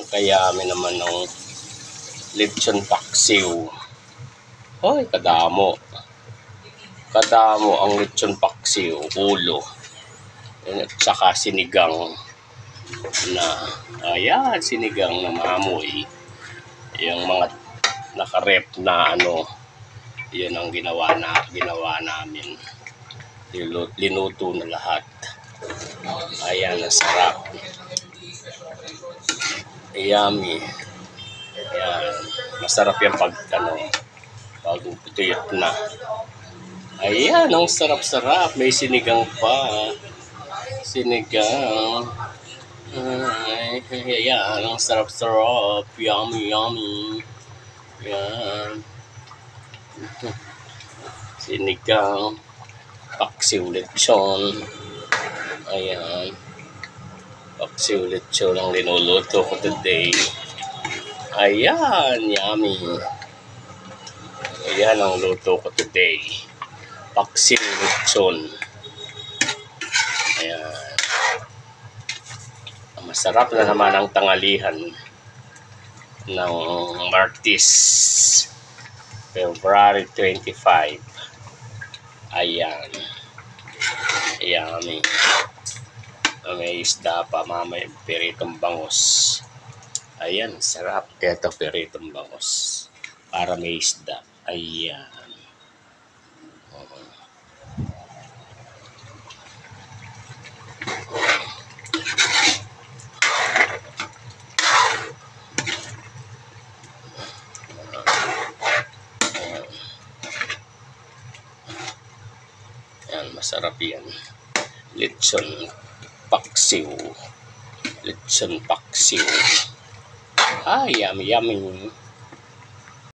Kayami naman ng lechon paksiw. Hoy, kadamo. Kadamo ang lechon paksiw, ulo. At saka sinigang na, ayan, sinigang na maamoy. Yung mga nakarep na yun ang ginawa namin. Linuto na lahat. Ayan, sarap. Yummy. Ayan, masarap yung pag putuyot na. Ayan, ang sarap-sarap. May sinigang pa. Sinigang. Ay, ayan, ang sarap-sarap. Yummy, yummy. Ayan. Sinigang. Paksiw lechon. Ayan. Paksiw lechon ang linuluto ko today. Ayan, yummy. Ayan ang luto ko today. Paksiw lechon. Ayan. Masarap na naman ang tangalihan ng Martes, February 25. Ayan. Yummy. May isda pa, mamay peritong bangus. Ayan, sarap. Ito peritong bangus. Para may isda. Ayan. Ayan, masarap yan. Lechon paksiw. Lechon paksiw. Yummy, yummy.